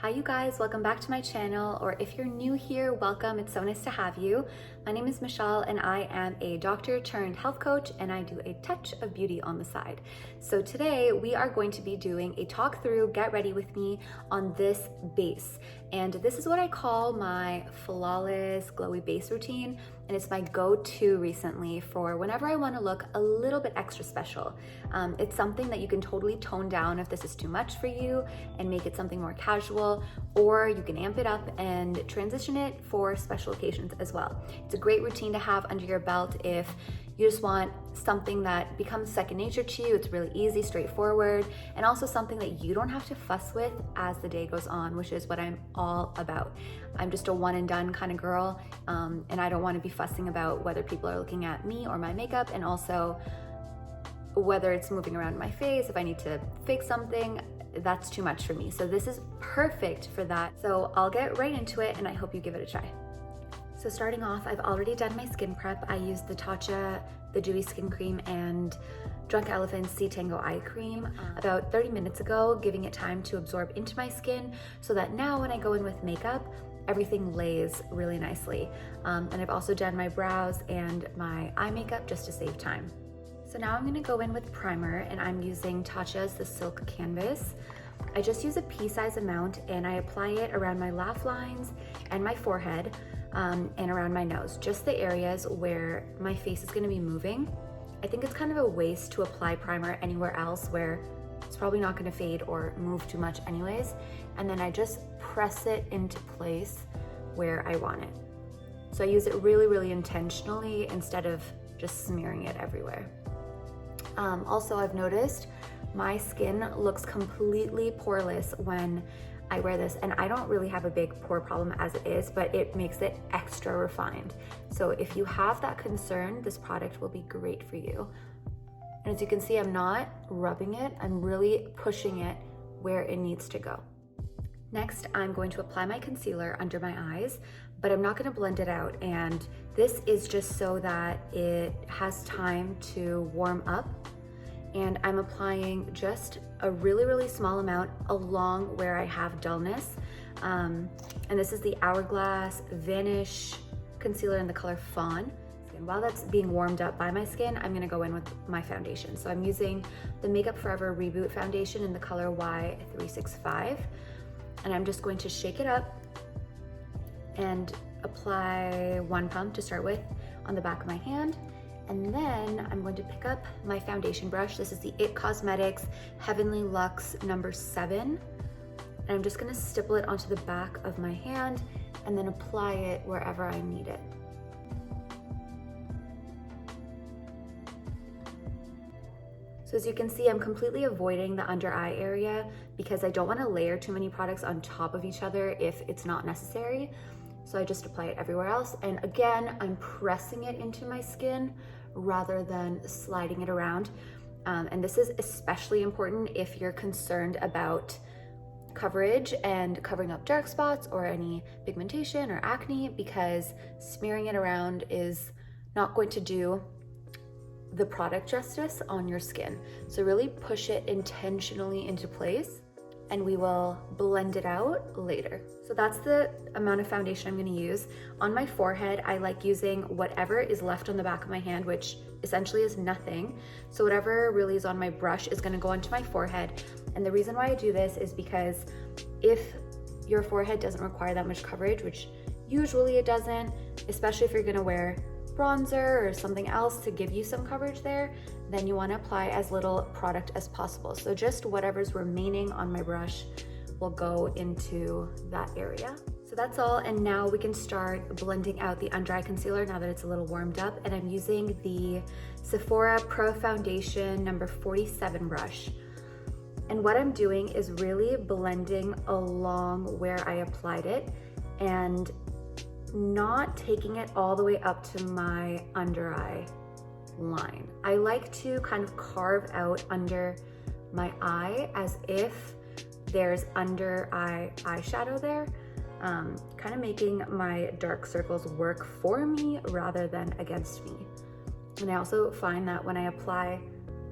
Hi you guys, welcome back to my channel, or if you're new here, welcome. It's so nice to have you. My name is Mashal and I am a doctor turned health coach, and I do a touch of beauty on the side. So today we are going to be doing a talk through, get ready with me on this base. And this is what I call my flawless glowy base routine, and it's my go-to recently for whenever I want to look a little bit extra special. It's something that you can totally tone down if this is too much for you and make it something more casual, or you can amp it up and transition it for special occasions as well. It's a great routine to have under your belt if you just want something that becomes second nature to you. It's really easy, straightforward, and also something that you don't have to fuss with as the day goes on, which is what I'm all about. I'm just a one and done kind of girl, and I don't want to be fussing about whether people are looking at me or my makeup, and also whether it's moving around in my face, if I need to fix something. That's too much for me. So this is perfect for that. So I'll get right into it, and I hope you give it a try. So starting off, I've already done my skin prep. I used the Tatcha, the Dewy Skin Cream, and Drunk Elephant's Sea Tango Eye Cream about 30 minutes ago, giving it time to absorb into my skin so that now when I go in with makeup, everything lays really nicely. And I've also done my brows and my eye makeup just to save time. So now I'm gonna go in with primer, and I'm using Tatcha's The Silk Canvas. I just use a pea-size amount, and I apply it around my laugh lines and my forehead, and around my nose, just the areas where my face is gonna be moving. I think it's kind of a waste to apply primer anywhere else where it's probably not gonna fade or move too much anyways. And then I just press it into place where I want it. So I use it really, really intentionally instead of just smearing it everywhere. Also, I've noticed my skin looks completely poreless when I wear this, and I don't really have a big pore problem as it is, but it makes it extra refined. So if you have that concern, this product will be great for you. And as you can see, I'm not rubbing it, I'm really pushing it where it needs to go. Next, I'm going to apply my concealer under my eyes, but I'm not gonna blend it out. And this is just so that it has time to warm up. And I'm applying just a really, really small amount along where I have dullness. And this is the Hourglass Vanish Concealer in the color Fawn. And while that's being warmed up by my skin, I'm gonna go in with my foundation. So I'm using the Makeup Forever Reboot Foundation in the color Y365. And I'm just going to shake it up and apply one pump to start with on the back of my hand. And then I'm going to pick up my foundation brush. This is the IT Cosmetics Heavenly Luxe number 7. And I'm just gonna stipple it onto the back of my hand and then apply it wherever I need it. So as you can see, I'm completely avoiding the under eye area because I don't want to layer too many products on top of each other if it's not necessary. So I just apply it everywhere else. And again, I'm pressing it into my skin rather than sliding it around. And this is especially important if you're concerned about coverage and covering up dark spots or any pigmentation or acne, because smearing it around is not going to do the product justice on your skin. So really push it intentionally into place, and we will blend it out later. So that's the amount of foundation I'm gonna use. On my forehead, I like using whatever is left on the back of my hand, which essentially is nothing. So whatever really is on my brush is gonna go onto my forehead. And the reason why I do this is because if your forehead doesn't require that much coverage, which usually it doesn't, especially if you're gonna wear bronzer or something else to give you some coverage there, then you want to apply as little product as possible. So just whatever's remaining on my brush will go into that area. So that's all, and now we can start blending out the under eye concealer now that it's a little warmed up. And I'm using the Sephora Pro Foundation number 47 brush. And what I'm doing is really blending along where I applied it and not taking it all the way up to my under eye line. I like to kind of carve out under my eye as if there's under eye eyeshadow there, kind of making my dark circles work for me rather than against me. And I also find that when I apply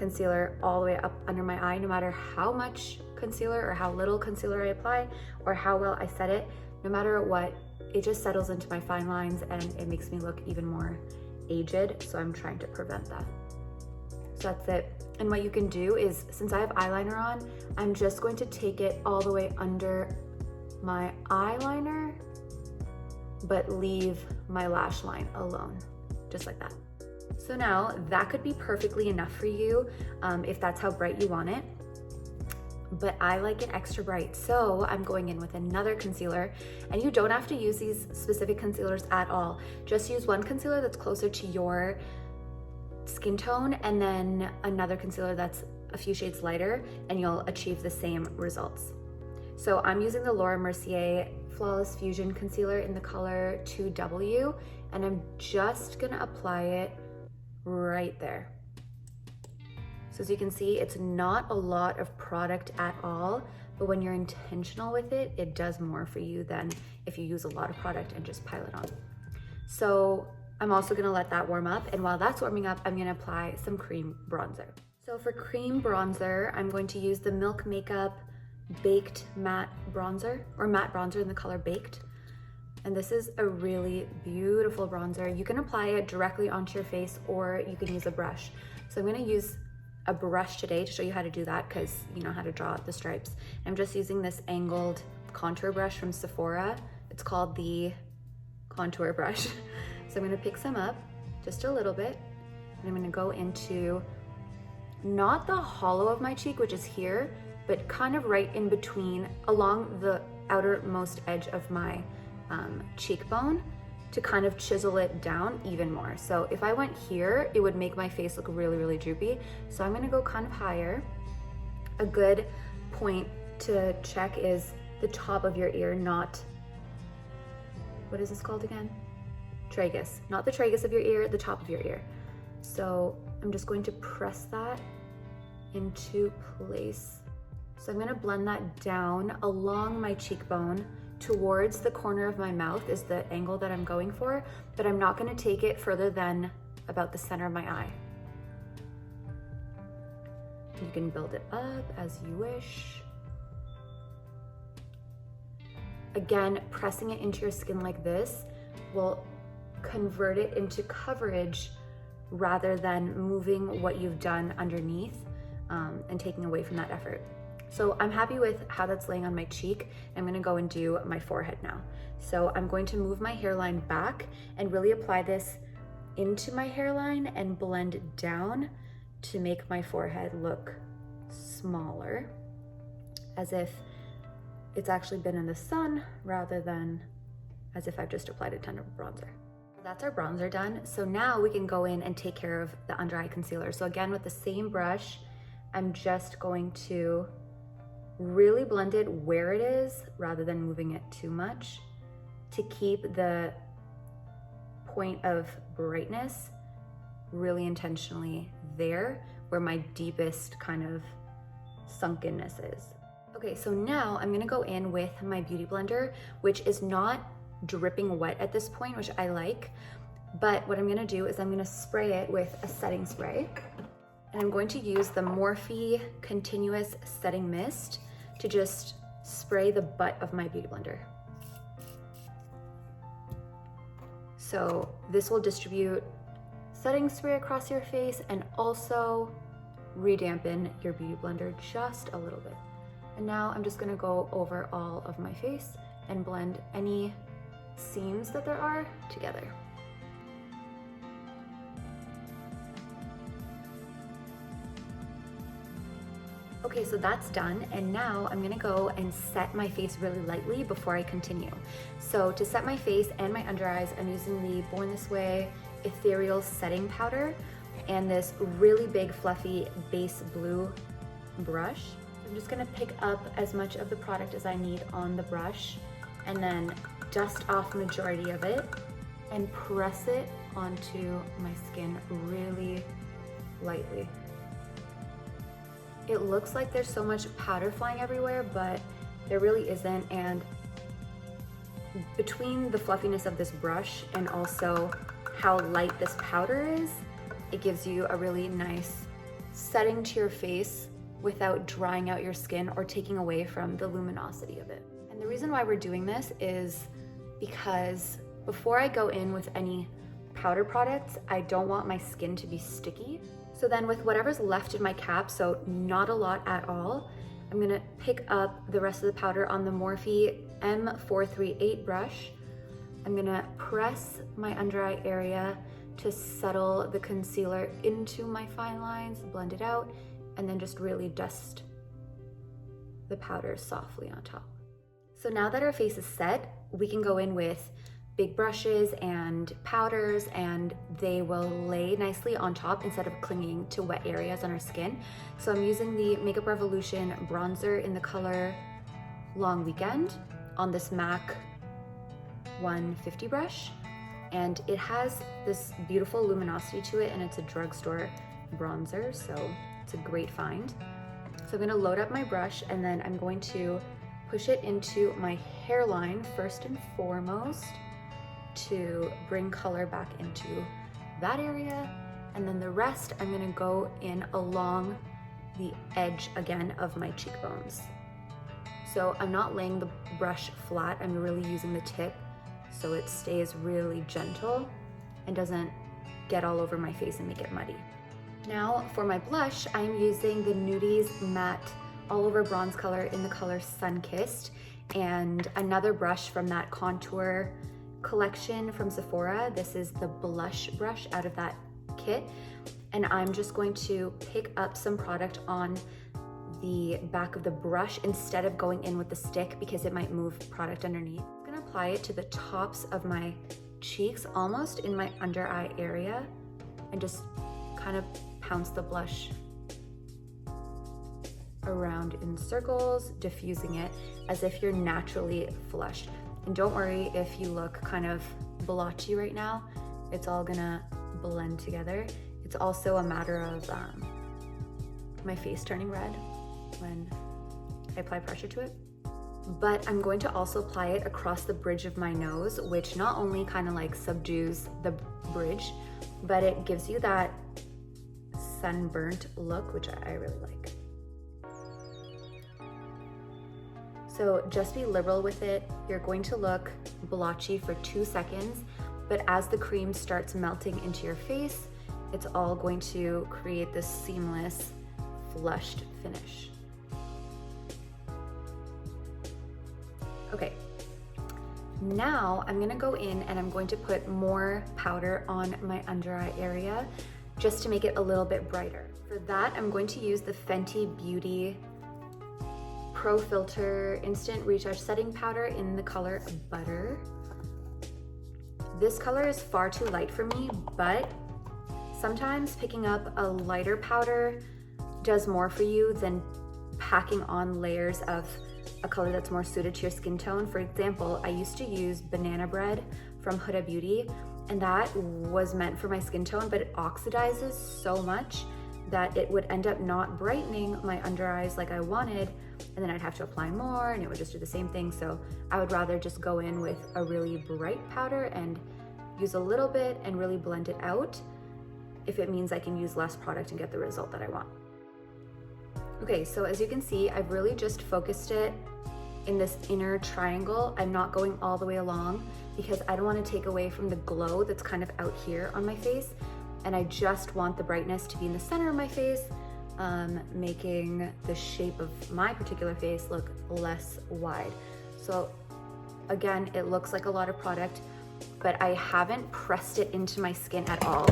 concealer all the way up under my eye, no matter how much concealer or how little concealer I apply or how well I set it, no matter what, it just settles into my fine lines and it makes me look even more aged. So I'm trying to prevent that. So that's it. And what you can do is, since I have eyeliner on, I'm just going to take it all the way under my eyeliner, but leave my lash line alone, just like that. So now that could be perfectly enough for you if that's how bright you want it. But I like it extra bright, so I'm going in with another concealer, and you don't have to use these specific concealers at all. Just use one concealer that's closer to your skin tone and then another concealer that's a few shades lighter, and you'll achieve the same results. So I'm using the Laura Mercier Flawless Fusion Concealer in the color 2W, and I'm just gonna apply it right there. So as you can see, it's not a lot of product at all, but when you're intentional with it, it does more for you than if you use a lot of product and just pile it on. So I'm also gonna let that warm up, and while that's warming up, I'm gonna apply some cream bronzer. So for cream bronzer, I'm going to use the Milk Makeup Baked Matte Bronzer, or Matte Bronzer in the color Baked. And this is a really beautiful bronzer. You can apply it directly onto your face, or you can use a brush. So I'm gonna use a brush today to show you how to do that, because you know how to draw the stripes. I'm just using this angled contour brush from Sephora. It's called the contour brush. So I'm gonna pick some up, just a little bit, and I'm gonna go into not the hollow of my cheek, which is here, but kind of right in between, along the outermost edge of my cheekbone, to kind of chisel it down even more. So if I went here, it would make my face look really, really droopy. So I'm gonna go kind of higher. A good point to check is the top of your ear, not, what is this called again? Tragus, not the tragus of your ear, the top of your ear. So I'm just going to press that into place. So I'm gonna blend that down along my cheekbone towards the corner of my mouth is the angle that I'm going for, but I'm not gonna take it further than about the center of my eye. You can build it up as you wish. Again, pressing it into your skin like this will convert it into coverage rather than moving what you've done underneath and taking away from that effort. So I'm happy with how that's laying on my cheek. I'm gonna go and do my forehead now. So I'm going to move my hairline back and really apply this into my hairline and blend it down to make my forehead look smaller, as if it's actually been in the sun rather than as if I've just applied a ton of bronzer. That's our bronzer done. So now we can go in and take care of the under eye concealer. So again, with the same brush, I'm just going to really blend it where it is rather than moving it too much to keep the point of brightness really intentionally there where my deepest kind of sunkenness is. Okay, so now I'm gonna go in with my Beauty Blender, which is not dripping wet at this point, which I like, but what I'm gonna do is I'm gonna spray it with a setting spray, and I'm going to use the Morphe Continuous Setting Mist to just spray the butt of my Beauty Blender. So this will distribute setting spray across your face and also re-dampen your Beauty Blender just a little bit. And now I'm just gonna go over all of my face and blend any seams that there are together. Okay, so that's done, and now I'm gonna go and set my face really lightly before I continue. So to set my face and my under eyes, I'm using the Born This Way Ethereal Setting Powder and this really big fluffy base blue brush. I'm just gonna pick up as much of the product as I need on the brush and then dust off the majority of it and press it onto my skin really lightly. It looks like there's so much powder flying everywhere, but there really isn't. And between the fluffiness of this brush and also how light this powder is, it gives you a really nice setting to your face without drying out your skin or taking away from the luminosity of it. And the reason why we're doing this is because before I go in with any powder products, I don't want my skin to be sticky. So then with whatever's left in my cap, so not a lot at all, I'm gonna pick up the rest of the powder on the Morphe M438 brush. I'm gonna press my under eye area to settle the concealer into my fine lines, blend it out, and then just really dust the powder softly on top. So now that our face is set, we can go in with big brushes and powders, and they will lay nicely on top instead of clinging to wet areas on our skin. So I'm using the Makeup Revolution bronzer in the color Long Weekend on this MAC 150 brush, and it has this beautiful luminosity to it, and it's a drugstore bronzer, so it's a great find. So I'm gonna load up my brush, and then I'm going to push it into my hairline first and foremost to bring color back into that area, and then the rest I'm gonna go in along the edge again of my cheekbones. So I'm not laying the brush flat, I'm really using the tip so it stays really gentle and doesn't get all over my face and make it muddy. Now for my blush, I'm using the Nudies Matte All Over Bronze color in the color Sunkissed, and another brush from that contour collection from Sephora. This is the blush brush out of that kit, and I'm just going to pick up some product on the back of the brush instead of going in with the stick because it might move product underneath. I'm gonna apply it to the tops of my cheeks, almost in my under eye area, and just kind of pounce the blush around in circles, diffusing it as if you're naturally flushed. And don't worry if you look kind of blotchy right now, it's all gonna blend together. It's also a matter of my face turning red when I apply pressure to it. But I'm going to also apply it across the bridge of my nose, which not only kind of like subdues the bridge, but it gives you that sunburnt look, which I really like. So just be liberal with it. You're going to look blotchy for 2 seconds, but as the cream starts melting into your face, it's all going to create this seamless, flushed finish. Okay, now I'm gonna go in and I'm going to put more powder on my under eye area just to make it a little bit brighter. For that, I'm going to use the Fenty Beauty Pro Filter Instant Retouch Setting Powder in the color Butter. This color is far too light for me, but sometimes picking up a lighter powder does more for you than packing on layers of a color that's more suited to your skin tone. For example, I used to use Banana Bread from Huda Beauty, and that was meant for my skin tone, but it oxidizes so much that it would end up not brightening my under eyes like I wanted, and then I'd have to apply more and it would just do the same thing. So I would rather just go in with a really bright powder and use a little bit and really blend it out if it means I can use less product and get the result that I want. Okay, so as you can see, I've really just focused it in this inner triangle. I'm not going all the way along because I don't want to take away from the glow that's kind of out here on my face, and I just want the brightness to be in the center of my face, making the shape of my particular face look less wide. So again, it looks like a lot of product, but I haven't pressed it into my skin at all.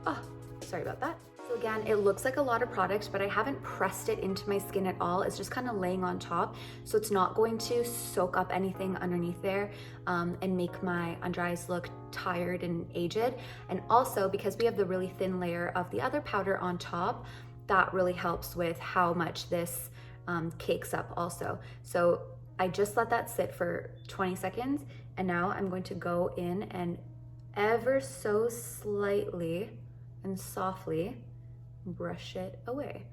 Oh, sorry about that. So again, it looks like a lot of product, but I haven't pressed it into my skin at all. It's just kind of laying on top. So it's not going to soak up anything underneath there and make my under eyes look tired and aged. And also because we have the really thin layer of the other powder on top, that really helps with how much this cakes up also. So I just let that sit for 20 seconds. And now I'm going to go in and ever so slightly and softly brush it away.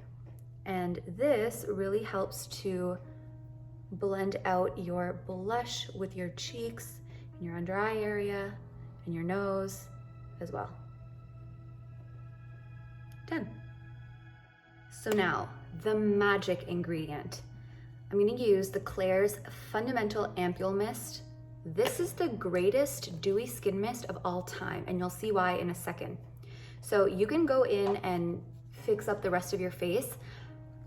And this really helps to blend out your blush with your cheeks and your under eye area and your nose as well. Done. So now the magic ingredient. I'm gonna use the Klairs Fundamental Ampule Mist. This is the greatest dewy skin mist of all time, and you'll see why in a second. So you can go in and fix up the rest of your face,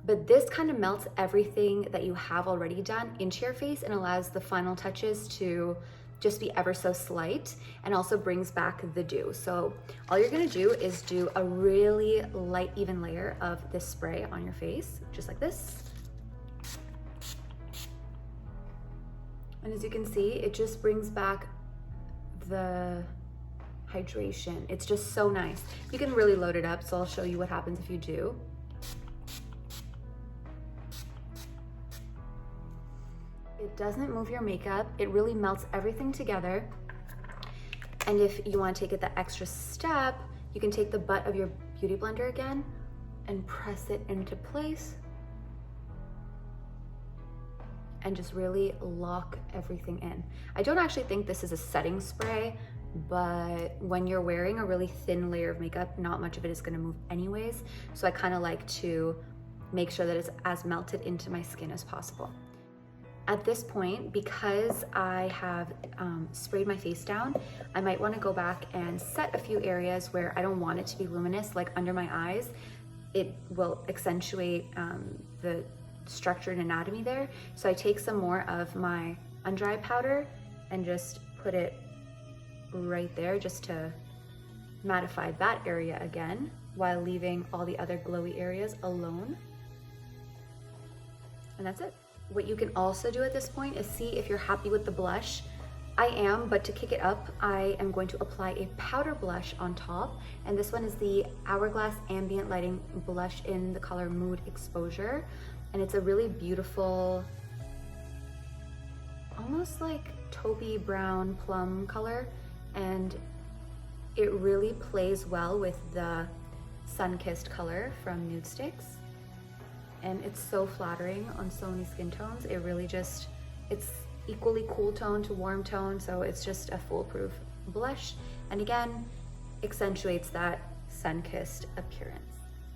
but this kind of melts everything that you have already done into your face and allows the final touches to just be ever so slight, and also brings back the dew. So all you're gonna do is do a really light, even layer of this spray on your face, just like this. And as you can see, it just brings back the hydration. It's just so nice. You can really load it up, so I'll show you what happens if you do. It doesn't move your makeup. It really melts everything together. And if you want to take it the extra step, you can take the butt of your beauty blender again and press it into place and just really lock everything in. I don't actually think this is a setting spray, but when you're wearing a really thin layer of makeup, not much of it is going to move anyways. So I kind of like to make sure that it's as melted into my skin as possible. At this point, because I have sprayed my face down, I might want to go back and set a few areas where I don't want it to be luminous, like under my eyes. It will accentuate the structure and anatomy there. So I take some more of my under eye powder and just put it right there, just to mattify that area again, while leaving all the other glowy areas alone. And that's it. What you can also do at this point is see if you're happy with the blush. I am, but to kick it up, I am going to apply a powder blush on top. And this one is the Hourglass Ambient Lighting Blush in the color Mood Exposure. And it's a really beautiful, almost like taupey brown plum color. And it really plays well with the Sun-Kissed color from Nude Sticks. And it's so flattering on so many skin tones. It really just, it's equally cool tone to warm tone, so it's just a foolproof blush. And again, accentuates that sun-kissed appearance.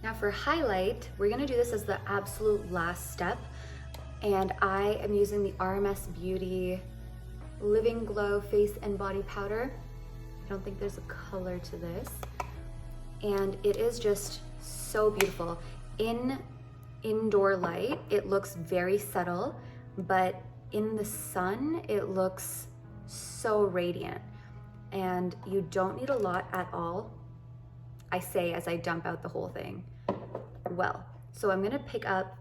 Now for highlight, we're gonna do this as the absolute last step. And I am using the RMS Beauty Living Glow Face and Body Powder. I don't think there's a color to this. And it is just so beautiful. In indoor light, it looks very subtle, but in the sun, it looks so radiant. And you don't need a lot at all, I say as I dump out the whole thing. Well, so I'm gonna pick up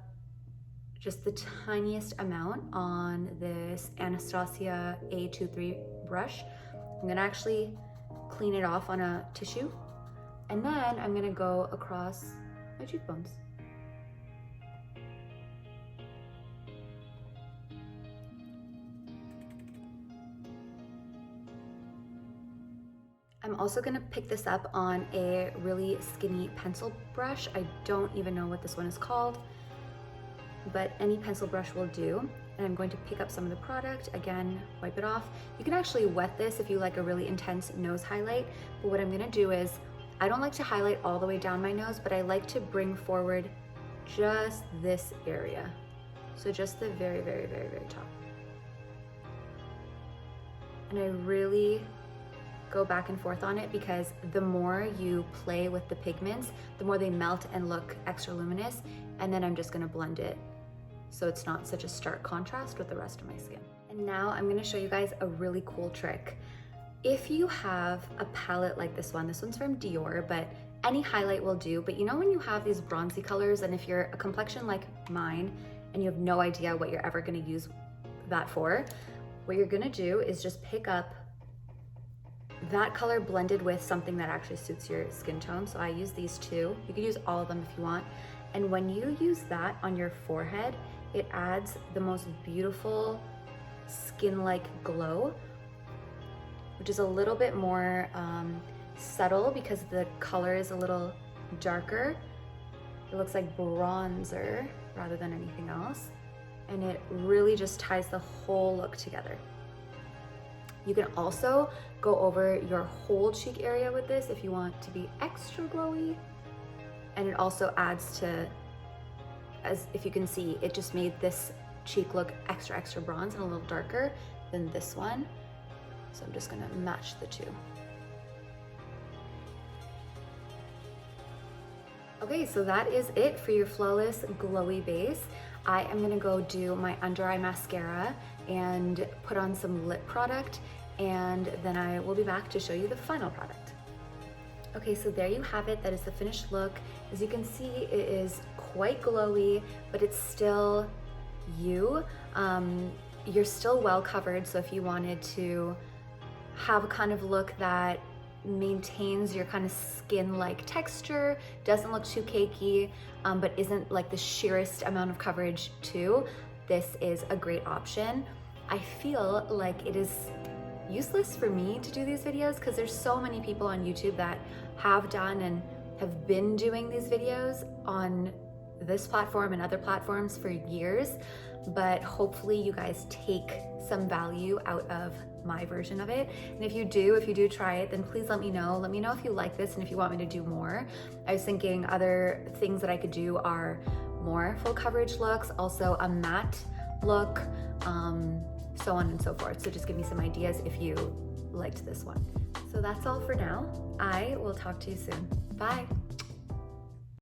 just the tiniest amount on this Anastasia A23 brush. I'm gonna actually clean it off on a tissue, and then I'm gonna go across my cheekbones. I'm also gonna pick this up on a really skinny pencil brush. I don't even know what this one is called, but any pencil brush will do. And I'm going to pick up some of the product, again, wipe it off. You can actually wet this if you like a really intense nose highlight, but what I'm gonna do is, I don't like to highlight all the way down my nose, but I like to bring forward just this area. So just the very, very, very, very top. And I really go back and forth on it, because the more you play with the pigments, the more they melt and look extra luminous. And then I'm just gonna blend it so it's not such a stark contrast with the rest of my skin. And now I'm gonna show you guys a really cool trick. If you have a palette like this one's from Dior, but any highlight will do. But you know when you have these bronzy colors, and if you're a complexion like mine and you have no idea what you're ever gonna use that for, what you're gonna do is just pick up that color blended with something that actually suits your skin tone. So I use these two. You could use all of them if you want. And when you use that on your forehead, it adds the most beautiful skin-like glow, which is a little bit more subtle because the color is a little darker. It looks like bronzer rather than anything else. And it really just ties the whole look together. You can also go over your whole cheek area with this if you want to be extra glowy. And it also adds to as if you can see, it just made this cheek look extra bronze and a little darker than this one. So I'm just gonna match the two. Okay, so that is it for your flawless glowy base. I am gonna go do my under eye mascara and put on some lip product, and then I will be back to show you the final product. Okay, so there you have it. That is the finished look. As you can see, it is quite glowy, but it's still you. You're still well covered, so if you wanted to have a kind of look that maintains your kind of skin-like texture, doesn't look too cakey, but isn't like the sheerest amount of coverage too, this is a great option. I feel like it is useless for me to do these videos because there's so many people on YouTube that have done and have been doing these videos on this platform and other platforms for years, but hopefully you guys take some value out of my version of it. And if you do try it, then please let me know. Let me know if you like this and if you want me to do more. I was thinking other things that I could do are more full coverage looks, also a matte look, so on and so forth. So just give me some ideas if you liked this one. So that's all for now. I will talk to you soon. Bye.